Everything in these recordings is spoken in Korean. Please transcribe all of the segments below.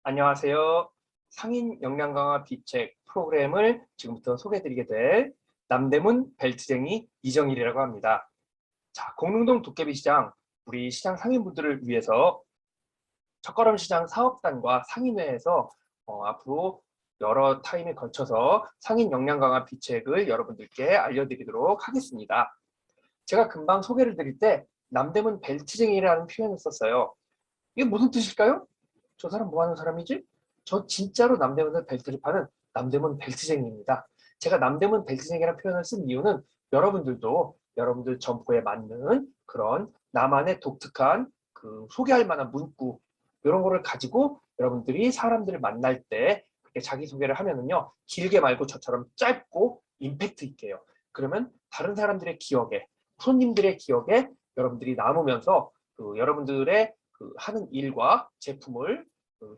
안녕하세요. 상인 역량 강화 비책 프로그램을 지금부터 소개해드리게 될 남대문 벨트쟁이 이정일이라고 합니다. 자, 공릉동 도깨비 시장, 우리 시장 상인분들을 위해서 첫걸음 시장 사업단과 상인회에서 앞으로 여러 타임에 걸쳐서 상인 역량 강화 비책을 여러분들께 알려드리도록 하겠습니다. 제가 금방 소개를 드릴 때 남대문 벨트쟁이라는 표현을 썼어요. 이게 무슨 뜻일까요? 저 사람 뭐 하는 사람이지? 저 진짜로 남대문에서 벨트를 파는 남대문 벨트쟁이입니다. 제가 남대문 벨트쟁이라는 표현을 쓴 이유는 여러분들도 여러분들 점포에 맞는 그런 나만의 독특한 소개할 만한 문구 이런 거를 가지고 여러분들이 사람들을 만날 때 그렇게 자기소개를 하면은요, 길게 말고 저처럼 짧고 임팩트 있게요. 그러면 다른 사람들의 기억에, 손님들의 기억에 여러분들이 남으면서 여러분들의 하는 일과 제품을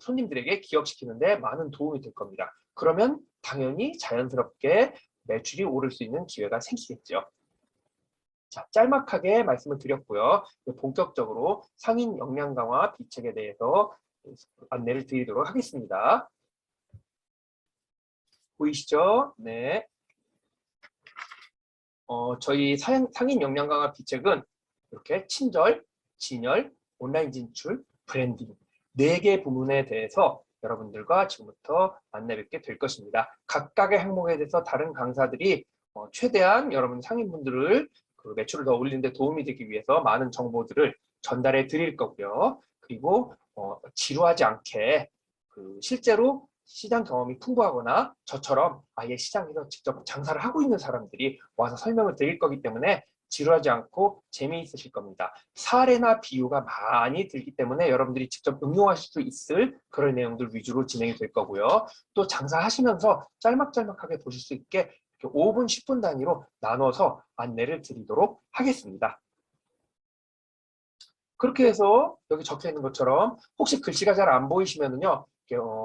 손님들에게 기억시키는데 많은 도움이 될 겁니다. 그러면 당연히 자연스럽게 매출이 오를 수 있는 기회가 생기겠죠. 자, 짤막하게 말씀을 드렸고요. 본격적으로 상인 역량 강화 비책에 대해서 안내를 드리도록 하겠습니다. 보이시죠? 네. 저희 상인 역량 강화 비책은 이렇게 친절, 진열, 온라인 진출, 브랜딩 4개 부문에 대해서 여러분들과 지금부터 만나 뵙게 될 것입니다. 각각의 항목에 대해서 다른 강사들이 최대한 여러분 상인분들을 매출을 더 올리는 데 도움이 되기 위해서 많은 정보들을 전달해 드릴 거고요. 그리고 지루하지 않게 실제로 시장 경험이 풍부하거나 저처럼 아예 시장에서 직접 장사를 하고 있는 사람들이 와서 설명을 드릴 거기 때문에 지루하지 않고 재미있으실 겁니다. 사례나 비유가 많이 들기 때문에 여러분들이 직접 응용하실 수 있을 그런 내용들 위주로 진행이 될 거고요. 또 장사하시면서 짤막짤막하게 보실 수 있게 5분, 10분 단위로 나눠서 안내를 드리도록 하겠습니다. 그렇게 해서 여기 적혀 있는 것처럼 혹시 글씨가 잘 안 보이시면은요,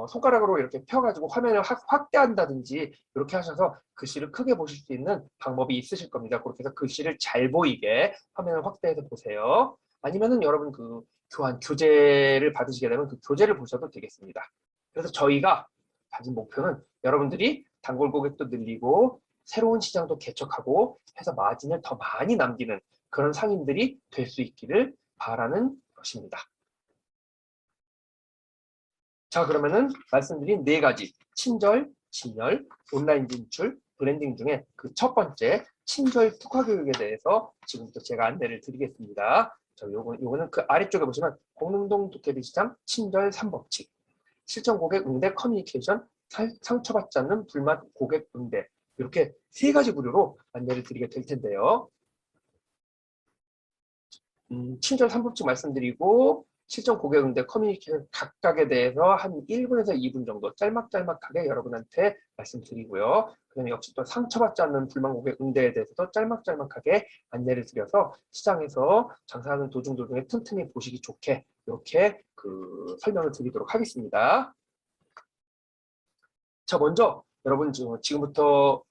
손가락으로 이렇게 펴가지고 화면을 확대한다든지 이렇게 하셔서 글씨를 크게 보실 수 있는 방법이 있으실 겁니다. 그렇게 해서 글씨를 잘 보이게 화면을 확대해서 보세요. 아니면은 여러분 교환 교재를 받으시게 되면 그 교재를 보셔도 되겠습니다. 그래서 저희가 가진 목표는 여러분들이 단골 고객도 늘리고 새로운 시장도 개척하고 해서 마진을 더 많이 남기는 그런 상인들이 될 수 있기를 바라는 것입니다. 자, 그러면은 말씀드린 4가지 친절, 진열, 온라인 진출, 브랜딩 중에 그 첫 번째 친절 특화 교육에 대해서 지금부터 제가 안내를 드리겠습니다. 요거는 그 아래쪽에 보시면 공릉동 도깨비 시장 친절 3법칙, 실전 고객 응대 커뮤니케이션, 상처받지 않는 불만 고객 응대, 이렇게 3가지 부류로 안내를 드리게 될 텐데요. 친절 3법칙 말씀드리고 실전 고객 응대 커뮤니케이션 각각에 대해서 한 1분에서 2분 정도 짤막짤막하게 여러분한테 말씀드리고요. 그다음에 역시 또 상처받지 않는 불만 고객 응대에 대해서도 짤막짤막하게 안내를 드려서 시장에서 장사하는 도중도중에 틈틈이 보시기 좋게 이렇게 설명을 드리도록 하겠습니다. 자, 먼저 여러분 지금부터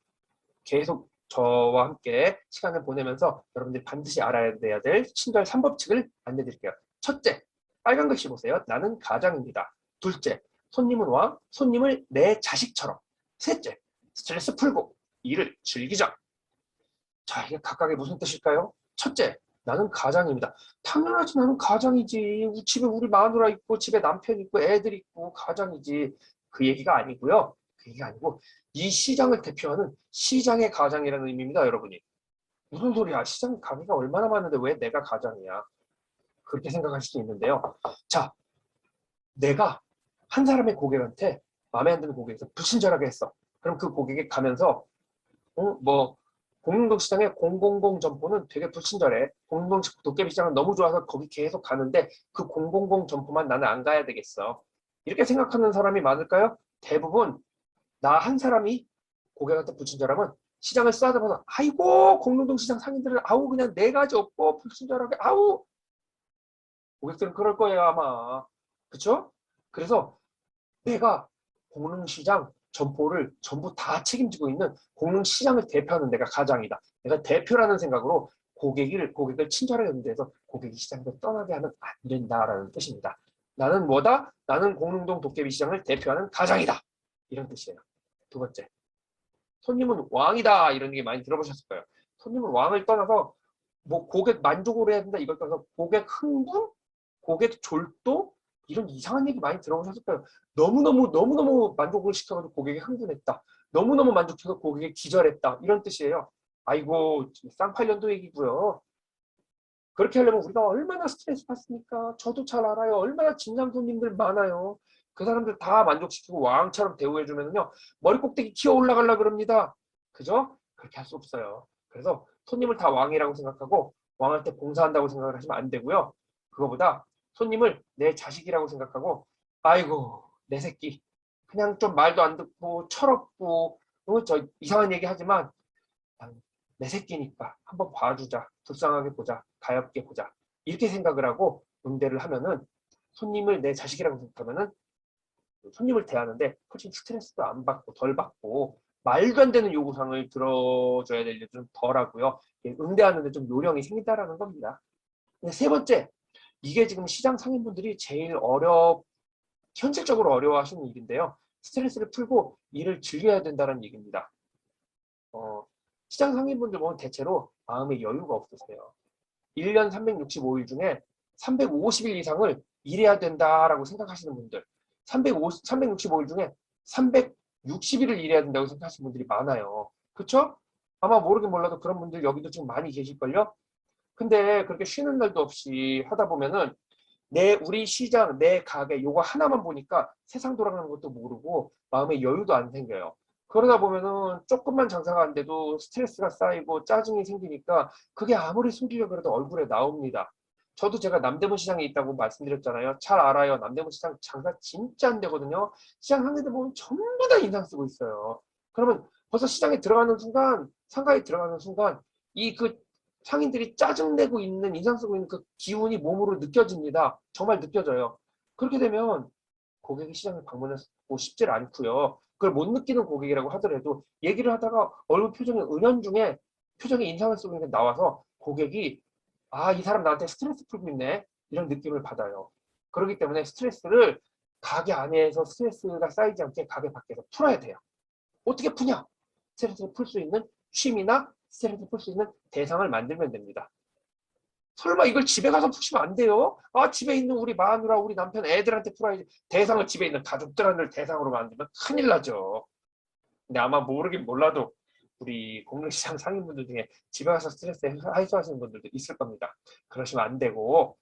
계속 저와 함께 시간을 보내면서 여러분들이 반드시 알아야 될 친절 3법칙을 안내드릴게요. 첫째, 빨간 글씨 보세요. 나는 가장입니다. 둘째, 손님은 왕, 손님을 내 자식처럼. 셋째, 스트레스 풀고 일을 즐기자. 자, 이게 각각의 무슨 뜻일까요? 첫째, 나는 가장입니다. 당연하지, 나는 가장이지. 집에 우리 마누라 있고 집에 남편 있고 애들 있고 가장이지. 그 얘기가 아니고요. 그 얘기가 아니고 이 시장을 대표하는 시장의 가장이라는 의미입니다, 여러분이. 무슨 소리야? 시장 가게가 얼마나 많은데 왜 내가 가장이야? 그렇게 생각하실 수 있는데요. 자, 내가 한 사람의 고객한테 마음에 안 드는 고객에서 불친절하게 했어. 그럼 그 고객이 가면서 공릉동 시장의 000 점포는 되게 불친절해. 공릉동 도깨비 시장은 너무 좋아서 거기 계속 가는데 그 000 점포만 나는 안 가야 되겠어. 이렇게 생각하는 사람이 많을까요? 대부분 나 한 사람이 고객한테 불친절하면 시장을 쏴다봐서 아이고 공릉동 시장 상인들은 아우 그냥 4가지 없고 불친절하게 아우 고객들은 그럴 거예요 아마. 그쵸? 그래서 내가 공릉시장 점포를 전부 다 책임지고 있는 공릉시장을 대표하는 내가 가장이다. 내가 대표라는 생각으로 고객을 친절하게 응대해서 고객이 시장에서 떠나게 하면 안 된다라는 뜻입니다. 나는 뭐다? 나는 공릉동 도깨비 시장을 대표하는 가장이다. 이런 뜻이에요. 두 번째, 손님은 왕이다. 이런 얘기 많이 들어보셨을 거예요. 손님은 왕을 떠나서 뭐 고객 만족을 해야 된다 이걸 떠나서 고객 흥분, 고객 졸도 이런 이상한 얘기 많이 들어보셨을 거예요. 너무너무 만족을 시켜가지고 고객이 흥분했다. 너무너무 만족해서 고객이 기절했다. 이런 뜻이에요. 아이고 쌍팔년도 얘기고요. 그렇게 하려면 우리가 얼마나 스트레스 받습니까? 저도 잘 알아요. 얼마나 진상 손님들 많아요. 그 사람들 다 만족시키고 왕처럼 대우해주면요. 머리 꼭대기 기어 올라가려고 그럽니다. 그죠? 그렇게 할 수 없어요. 그래서 손님을 다 왕이라고 생각하고 왕한테 봉사한다고 생각을 하시면 안 되고요. 그거보다 손님을 내 자식이라고 생각하고 아이고 내 새끼 그냥 좀 말도 안 듣고 철없고 저 이상한 얘기 하지만 내 새끼니까 한번 봐주자, 불쌍하게 보자, 가엾게 보자 이렇게 생각을 하고 응대를 하면은 손님을 내 자식이라고 생각하면은 손님을 대하는데 훨씬 스트레스도 안 받고 덜 받고 말도 안 되는 요구사항을 들어줘야 될 일도 좀 덜하고요. 응대하는데 좀 요령이 생긴다라는 겁니다. 근데 세 번째, 이게 지금 시장 상인분들이 제일 현실적으로 어려워하시는 일인데요. 스트레스를 풀고 일을 즐겨야 된다는 얘기입니다. 시장 상인분들 보면 대체로 마음의 여유가 없으세요. 1년 365일 중에 350일 이상을 일해야 된다라고 생각하시는 분들, 365일 중에 360일을 일해야 된다고 생각하시는 분들이 많아요. 그렇죠? 아마 모르긴 몰라도 그런 분들 여기도 지금 많이 계실걸요? 근데 그렇게 쉬는 날도 없이 하다 보면은 우리 시장, 내 가게 요거 하나만 보니까 세상 돌아가는 것도 모르고 마음의 여유도 안 생겨요. 그러다 보면은 조금만 장사가 안 돼도 스트레스가 쌓이고 짜증이 생기니까 그게 아무리 숨기려고 그래도 얼굴에 나옵니다. 저도 제가 남대문 시장에 있다고 말씀드렸잖아요. 잘 알아요. 남대문 시장 장사 진짜 안 되거든요. 시장 상인들 보면 전부 다 인상 쓰고 있어요. 그러면 벌써 시장에 들어가는 순간, 상가에 들어가는 순간 이 상인들이 짜증내고 있는 인상 쓰고 있는 그 기운이 몸으로 느껴집니다. 정말 느껴져요. 그렇게 되면 고객이 시장을 방문하고 싶지 않고요. 그걸 못 느끼는 고객이라고 하더라도 얘기를 하다가 얼굴 표정이 은연중에 표정에 인상을 쓰고 있는 게 나와서 고객이 이 사람 나한테 스트레스 풀고 있네 이런 느낌을 받아요. 그렇기 때문에 스트레스를 가게 안에서 스트레스가 쌓이지 않게 가게 밖에서 풀어야 돼요. 어떻게 푸냐? 스트레스를 풀 수 있는 취미나 스트레스를 풀 수 있는 대상을 만들면 됩니다. 설마 이걸 집에 가서 푸시면 안 돼요? 집에 있는 우리 마누라, 우리 남편, 애들한테 풀어야지. 대상을 집에 있는 가족들한테 대상으로 만들면 큰일 나죠. 근데 아마 모르긴 몰라도 우리 공릉시장 상인분들 중에 집에 가서 스트레스 해소하시는 분들도 있을 겁니다. 그러시면 안 되고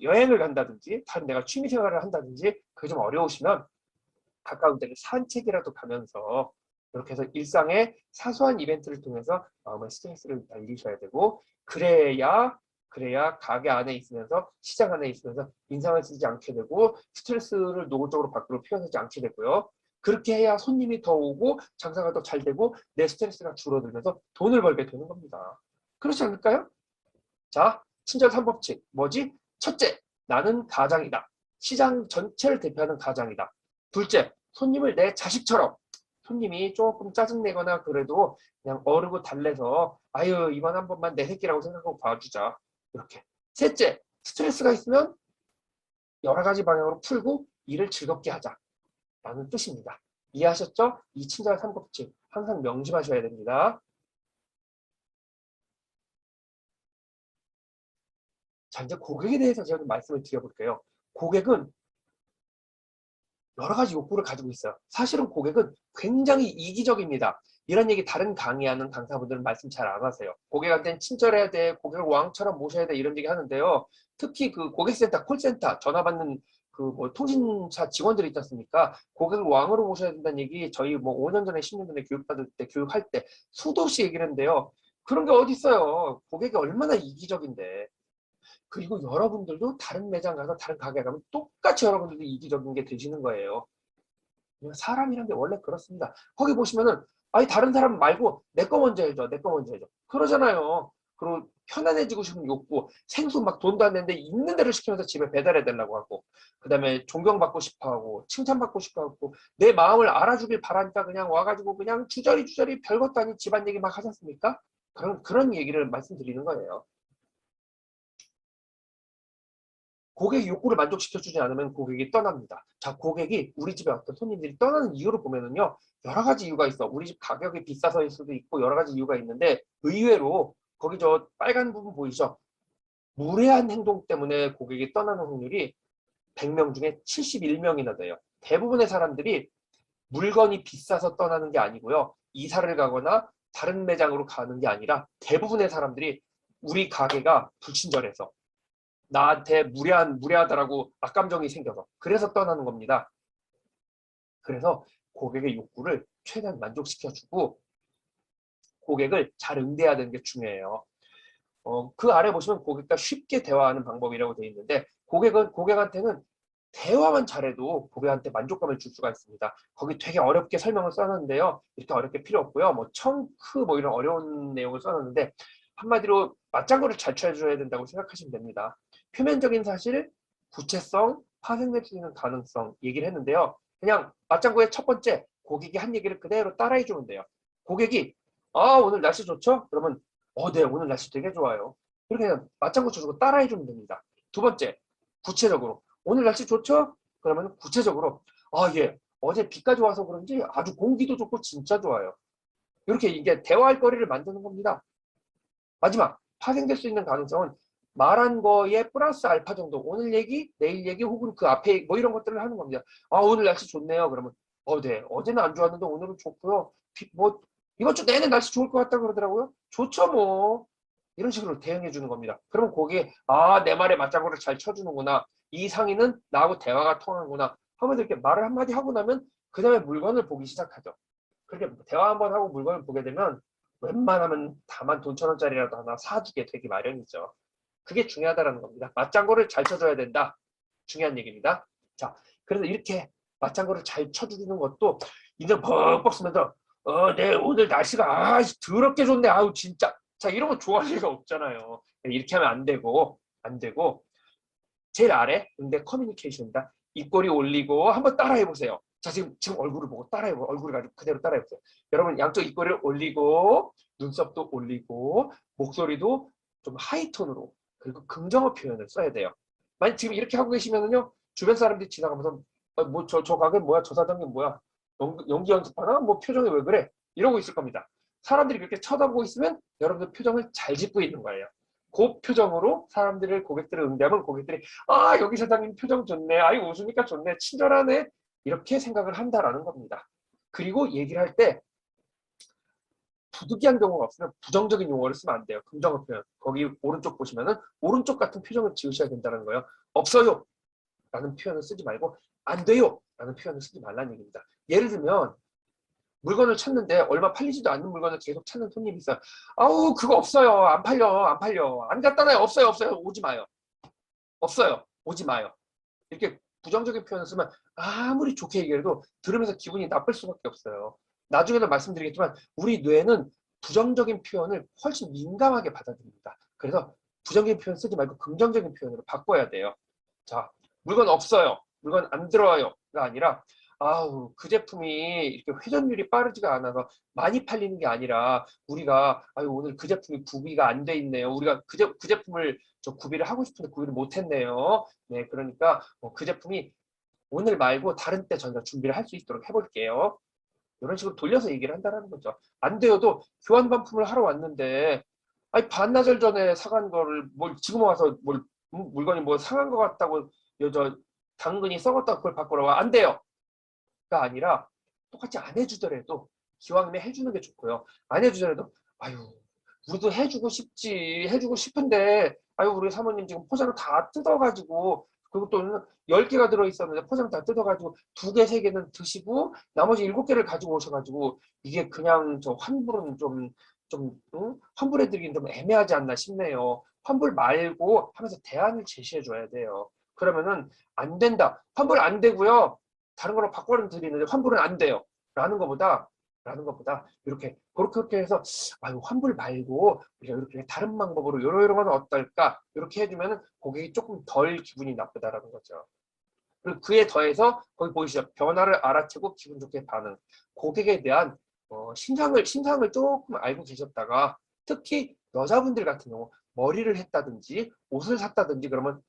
여행을 간다든지 다른 내가 취미생활을 한다든지 그게 좀 어려우시면 가까운 데를 산책이라도 가면서 이렇게 해서 일상의 사소한 이벤트를 통해서 마음의 스트레스를 날리셔야 되고 그래야 가게 안에 있으면서 시장 안에 있으면서 인상을 쓰지 않게 되고 스트레스를 노골적으로 밖으로 표현하지 않게 되고요. 그렇게 해야 손님이 더 오고 장사가 더 잘 되고 내 스트레스가 줄어들면서 돈을 벌게 되는 겁니다. 그렇지 않을까요? 자, 친절 3법칙 뭐지? 첫째, 나는 가장이다. 시장 전체를 대표하는 가장이다. 둘째, 손님을 내 자식처럼 손님이 조금 짜증내거나 그래도 그냥 어르고 달래서 아유 이번 한 번만 내 새끼라고 생각하고 봐주자. 이렇게. 셋째, 스트레스가 있으면 여러 가지 방향으로 풀고 일을 즐겁게 하자라는 뜻입니다. 이해하셨죠? 이 친절 3법칙 항상 명심하셔야 됩니다. 자, 이제 고객에 대해서 제가 좀 말씀을 드려볼게요. 고객은 여러 가지 욕구를 가지고 있어요. 사실은 고객은 굉장히 이기적입니다. 이런 얘기 다른 강의하는 강사분들은 말씀 잘 안 하세요. 고객한테는 친절해야 돼, 고객을 왕처럼 모셔야 돼 이런 얘기 하는데요. 특히 그 고객센터, 콜센터, 전화 받는 그 뭐 통신사 직원들이 있지 않습니까? 고객을 왕으로 모셔야 된다는 얘기 저희 뭐 5년 전에 10년 전에 교육할 때 수도 없이 얘기를 했는데요. 그런 게 어디 있어요. 고객이 얼마나 이기적인데. 그리고 여러분들도 다른 매장 가서 다른 가게 가면 똑같이 여러분들도 이기적인 게 되시는 거예요. 사람이란 게 원래 그렇습니다. 거기 보시면은 아니 다른 사람 말고 내 거 먼저 해줘. 내 거 먼저 해줘. 그러잖아요. 그리고 편안해지고 싶은 욕구, 생수 막 돈도 안 내는데 있는 대로 시키면서 집에 배달해 달라고 하고 그 다음에 존경받고 싶어하고 칭찬받고 싶어하고 내 마음을 알아주길 바라니까 그냥 와가지고 그냥 주저리 별것도 아닌 집안 얘기 막 하지 않습니까? 그런 얘기를 말씀드리는 거예요. 고객의 욕구를 만족시켜주지 않으면 고객이 떠납니다. 자, 고객이 우리 집에 어떤 손님들이 떠나는 이유를 보면은요, 여러 가지 이유가 있어. 우리 집 가격이 비싸서일 수도 있고 여러 가지 이유가 있는데 의외로 거기 저 빨간 부분 보이죠? 무례한 행동 때문에 고객이 떠나는 확률이 100명 중에 71명이나 돼요. 대부분의 사람들이 물건이 비싸서 떠나는 게 아니고요. 이사를 가거나 다른 매장으로 가는 게 아니라 대부분의 사람들이 우리 가게가 불친절해서 나한테 무례하다라고 악감정이 생겨서 그래서 떠나는 겁니다. 그래서 고객의 욕구를 최대한 만족시켜주고 고객을 잘 응대해야 되는 게 중요해요. 그 아래 보시면 고객과 쉽게 대화하는 방법이라고 되어 있는데 고객한테는 대화만 잘해도 고객한테 만족감을 줄 수가 있습니다. 거기 되게 어렵게 설명을 써놨는데요. 이렇게 어렵게 필요 없고요. 뭐 청크 뭐 이런 어려운 내용을 써놨는데 한마디로 맞장구를 잘 쳐줘야 된다고 생각하시면 됩니다. 표면적인 사실, 구체성, 파생될 수 있는 가능성 얘기를 했는데요. 그냥 맞장구의 첫 번째 고객이 한 얘기를 그대로 따라해 주면 돼요. 고객이 오늘 날씨 좋죠? 그러면 네 오늘 날씨 되게 좋아요. 이렇게 그냥 맞장구 쳐주고 따라해 주면 됩니다. 두 번째 구체적으로 오늘 날씨 좋죠? 그러면 구체적으로 예 어제 비까지 와서 그런지 아주 공기도 좋고 진짜 좋아요. 이렇게 이게 대화할 거리를 만드는 겁니다. 마지막 파생될 수 있는 가능성은 말한 거에 플러스 알파 정도 오늘 얘기 내일 얘기 혹은 그 앞에 뭐 이런 것들을 하는 겁니다. 오늘 날씨 좋네요. 그러면 네 어제는 안 좋았는데 오늘은 좋고요. 뭐 이번 주 내내 날씨 좋을 것 같다 그러더라고요. 좋죠 뭐. 이런 식으로 대응해 주는 겁니다. 그러면 거기에 내 말에 맞장구를 잘 쳐주는구나. 이 상인은 나하고 대화가 통하는구나 하면서 이렇게 말을 한마디 하고 나면 그 다음에 물건을 보기 시작하죠. 그렇게 대화 한번 하고 물건을 보게 되면 웬만하면 다만 돈 1,000원짜리라도 하나 사주게 되기 마련이죠. 그게 중요하다는 겁니다. 맞장구를 잘 쳐줘야 된다. 중요한 얘기입니다. 자, 그래서 이렇게 맞장구를 잘 쳐주는 것도 인정 벅벅 쓰면서 네 오늘 날씨가 더럽게 좋네. 아우 진짜. 자, 이런 거 좋아할 리가 없잖아요. 이렇게 하면 안 되고 제일 아래 응대 커뮤니케이션입니다. 입꼬리 올리고 한번 따라해 보세요. 자, 지금 얼굴을 보고 따라해보세요. 얼굴을 가지고 그대로 따라해보세요. 여러분 양쪽 입꼬리를 올리고 눈썹도 올리고 목소리도 좀 하이톤으로 그리고 긍정어 표현을 써야 돼요. 만약 지금 이렇게 하고 계시면은요 주변 사람들이 지나가면서 뭐 저 가게 뭐야 저 사장님 뭐야 연기 연습하나 뭐 표정이 왜 그래 이러고 있을 겁니다. 사람들이 그렇게 쳐다보고 있으면 여러분들 표정을 잘 짓고 있는 거예요. 그 표정으로 고객들을 응대하면 고객들이 여기 사장님 표정 좋네. 웃으니까 좋네. 친절하네. 이렇게 생각을 한다라는 겁니다. 그리고 얘기를 할 때 부득이한 경우가 없으면 부정적인 용어를 쓰면 안 돼요. 긍정어 표현. 거기 오른쪽 보시면은 오른쪽 같은 표정을 지으셔야 된다는 거예요. 없어요. 라는 표현을 쓰지 말고 안 돼요. 라는 표현을 쓰지 말라는 얘기입니다. 예를 들면 물건을 찾는데 얼마 팔리지도 않는 물건을 계속 찾는 손님이 있어요. 그거 없어요. 안 팔려. 안 갖다 놔요. 없어요. 오지 마요. 없어요. 오지 마요. 이렇게 부정적인 표현을 쓰면 아무리 좋게 얘기해도 들으면서 기분이 나쁠 수밖에 없어요. 나중에도 말씀드리겠지만 우리 뇌는 부정적인 표현을 훨씬 민감하게 받아들입니다. 그래서 부정적인 표현 쓰지 말고 긍정적인 표현으로 바꿔야 돼요. 자, 물건 없어요. 물건 안 들어와요가 아니라 그 제품이 이렇게 회전율이 빠르지가 않아서 많이 팔리는 게 아니라 우리가 오늘 그 제품이 구비가 안 돼 있네요. 우리가 그 제품을 구비를 하고 싶은데 구비를 못 했네요. 네, 그러니까 그 제품이 오늘 말고 다른 때 저희가 준비를 할 수 있도록 해볼게요. 이런 식으로 돌려서 얘기를 한다는 거죠. 안 되어도 교환 반품을 하러 왔는데 반나절 전에 사간 거를 지금 와서 물건이 상한 것 같다고 당근이 썩었다고 그걸 바꾸라고 안 돼요. 가 아니라 똑같이 안 해주더라도 기왕이면 해주는 게 좋고요. 안 해주더라도 우리도 해주고 싶은데 우리 사모님 지금 포장을 다 뜯어가지고 그리고 또 10개가 들어있었는데 포장 다 뜯어가지고 2개, 3개는 드시고 나머지 7개를 가지고 오셔가지고 이게 그냥 환불은 환불해드리긴 좀 애매하지 않나 싶네요. 환불 말고 하면서 대안을 제시해줘야 돼요. 그러면은 안 된다. 환불 안 되고요. 다른 거로 바꿔 드리는데 환불은 안 돼요. 라는 것보다 그렇게 해서 환불 말고 우리가 이렇게 다른 방법으로 이런 건 어떨까 이렇게 해주면 고객이 조금 덜 기분이 나쁘다라는 거죠. 그리고 그에 더해서 거기 보이시죠? 변화를 알아채고 기분 좋게 반응. 고객에 대한 신상을 조금 알고 계셨다가 특히 여자분들 같은 경우 머리를 했다든지 옷을 샀다든지 그러면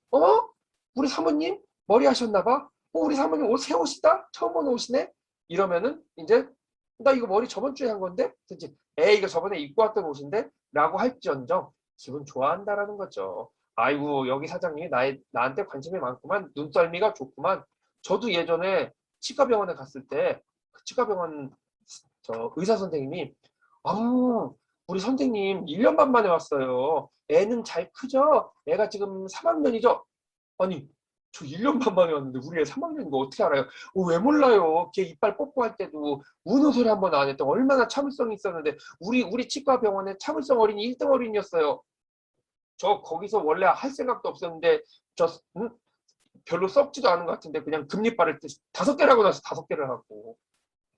우리 사모님 머리 하셨나 봐. 우리 사모님 옷 새 옷이다. 처음 보는 옷이네. 이러면은 이제 나 이거 머리 저번 주에 한 건데, 그치? 에이 이거 저번에 입고 왔던 옷인데, 라고 할지언정 기분 좋아한다라는 거죠. 아이고 여기 사장님이 나한테 관심이 많구만. 눈썰미가 좋구만. 저도 예전에 치과병원에 갔을 때 그 치과병원 저 의사 선생님이 우리 선생님 1년 반 만에 왔어요. 애는 잘 크죠? 애가 지금 3학년이죠? 아니 저 1년 반 만에 왔는데 우리 애 3학년인 거 어떻게 알아요? 왜 몰라요? 걔 이빨 뽀뽀할 때도 우는 소리 한 번 안 했던 얼마나 참을성이 있었는데 우리 치과 병원에 참을성 어린이 1등 어린이였어요. 저 거기서 원래 할 생각도 없었는데 저 별로 썩지도 않은 것 같은데 그냥 금리빨을 5개라고 나서 5개를 하고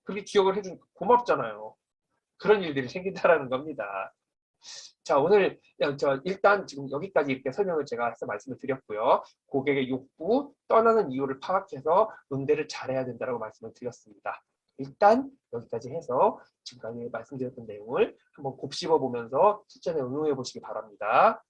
그렇게 기억을 해준 고맙잖아요. 그런 일들이 생긴다라는 겁니다. 자, 오늘 일단 지금 여기까지 이렇게 설명을 제가 해서 말씀을 드렸고요. 고객의 욕구, 떠나는 이유를 파악해서 응대를 잘해야 된다고 말씀을 드렸습니다. 일단 여기까지 해서 지금까지 말씀드렸던 내용을 한번 곱씹어 보면서 실전에 응용해 보시기 바랍니다.